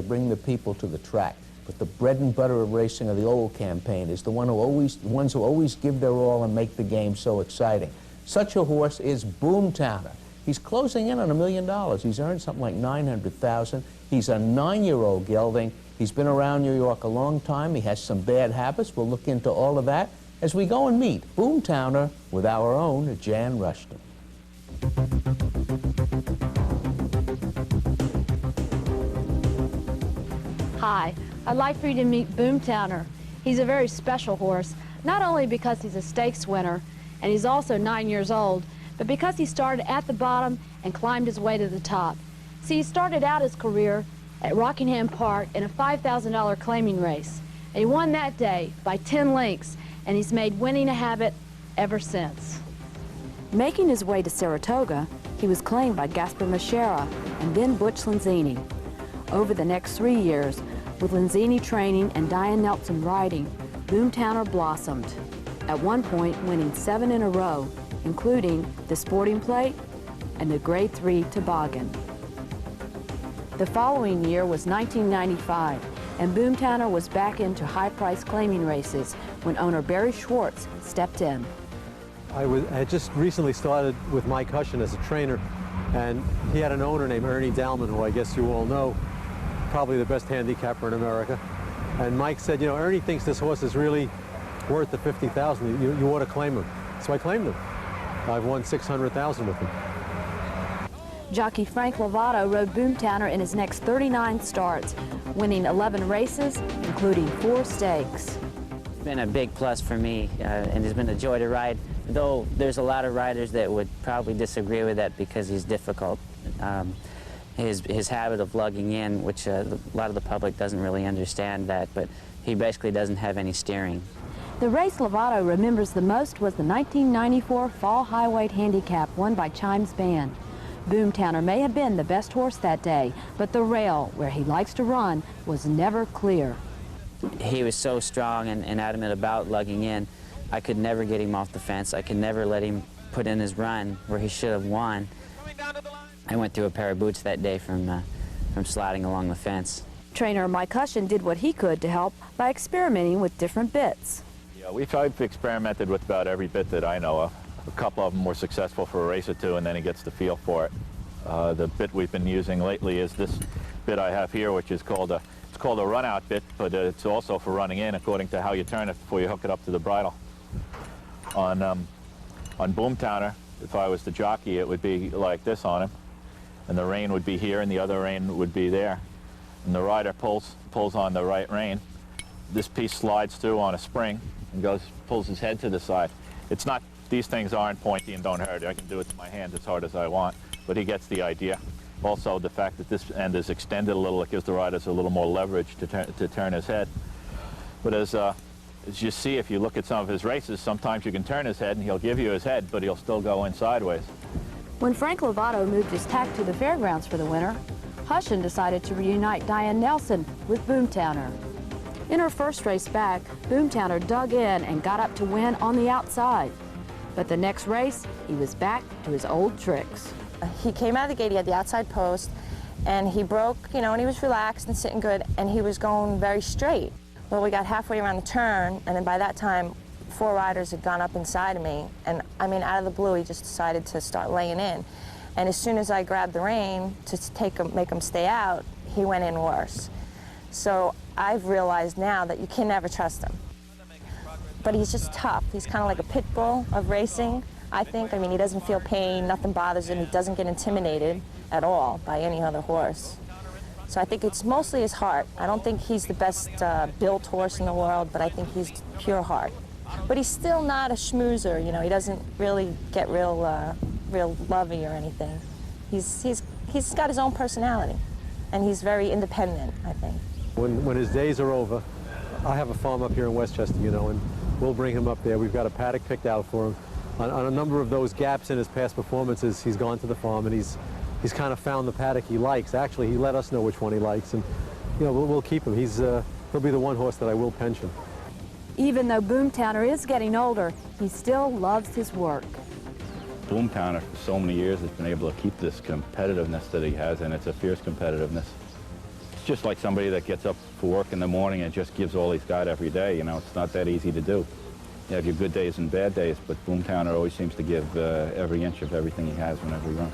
bring the people to the track. But the bread and butter of racing of the old campaign is the ones who always give their all and make the game so exciting. Such a horse is Boomtowner. He's closing in on $1 million. He's earned something like $900,000. He's a 9-year-old gelding. He's been around New York a long time. He has some bad habits. We'll look into all of that as we go and meet Boomtowner with our own Jan Rushton. Hi, I'd like for you to meet Boomtowner. He's a very special horse, not only because he's a stakes winner and he's also 9 years old, but because he started at the bottom and climbed his way to the top. See, he started out his career at Rockingham Park in a $5,000 claiming race. And he won that day by 10 lengths, and he's made winning a habit ever since. Making his way to Saratoga, he was claimed by Gaspar Machera and then Butch Lenzini. Over the next 3 years, with Lenzini training and Diane Nelson riding, Boomtowner blossomed, at one point winning 7 in a row, including the Sporting Plate and the Grade 3 Toboggan. The following year was 1995, and Boomtowner was back into high-price claiming races when owner Barry Schwartz stepped in. I had just recently started with Mike Hushin as a trainer, and he had an owner named Ernie Dalman, who I guess you all know, probably the best handicapper in America. And Mike said, you know, Ernie thinks this horse is really worth the $50,000. You ought to claim him. So I claimed him. I've won $600,000 with him. Jockey Frank Lovato rode Boomtowner in his next 39 starts, winning 11 races, including 4 stakes. It's been a big plus for me, and it's been a joy to ride, though there's a lot of riders that would probably disagree with that because he's difficult. His habit of lugging in, which a lot of the public doesn't really understand that, but he basically doesn't have any steering. The race Lovato remembers the most was the 1994 Fall Highweight Handicap won by Chimes Band. Boomtowner may have been the best horse that day, but the rail, where he likes to run, was never clear. He was so strong and adamant about lugging in. I could never get him off the fence. I could never let him put in his run where he should have won. I went through a pair of boots that day from sliding along the fence. Trainer Mike Hushin did what he could to help by experimenting with different bits. Yeah, I've experimented with about every bit that I know of. A couple of them were successful for a race or two, and then he gets the feel for it. The bit we've been using lately is this bit I have here, which is called a run-out bit, but it's also for running in according to how you turn it before you hook it up to the bridle. On Boomtowner, if I was the jockey, it would be like this on him, and the rein would be here, and the other rein would be there. And the rider pulls on the right rein. This piece slides through on a spring and pulls his head to the side. It's not, these things aren't pointy and don't hurt. I can do it with my hands as hard as I want, but he gets the idea. Also, the fact that this end is extended a little, it gives the riders a little more leverage to turn his head. But as you see, if you look at some of his races, sometimes you can turn his head and he'll give you his head, but he'll still go in sideways. When Frank Lovato moved his tack to the fairgrounds for the winter, Hushin decided to reunite Diane Nelson with Boomtowner. In her first race back, Boomtowner dug in and got up to win on the outside. But the next race, he was back to his old tricks. He came out of the gate, he had the outside post, and he broke, you know, and he was relaxed and sitting good, and he was going very straight. Well, we got halfway around the turn, and then by that time, 4 riders had gone up inside of me, and I mean, out of the blue, he just decided to start laying in. And as soon as I grabbed the rein to make him stay out, he went in worse. So I've realized now that you can never trust him. But he's just tough. He's kind of like a pit bull of racing, I think. I mean, he doesn't feel pain, nothing bothers him. He doesn't get intimidated at all by any other horse. So I think it's mostly his heart. I don't think he's the best built horse in the world, but I think he's pure heart. But he's still not a schmoozer, you know. He doesn't really get real lovey or anything. He's got his own personality, and he's very independent, I think. When his days are over, I have a farm up here in Westchester, you know, and we'll bring him up there. We've got a paddock picked out for him. On a number of those gaps in his past performances, he's gone to the farm and he's kind of found the paddock he likes. Actually, he let us know which one he likes, and you know, we'll keep him. He'll be the one horse that I will pension. Even though Boomtowner is getting older, he still loves his work. Boomtowner for so many years has been able to keep this competitiveness that he has, and it's a fierce competitiveness. It's just like somebody that gets up for work in the morning and just gives all he's got every day. You know, it's not that easy to do. You have your good days and bad days, but Boomtowner always seems to give every inch of everything he has whenever he runs.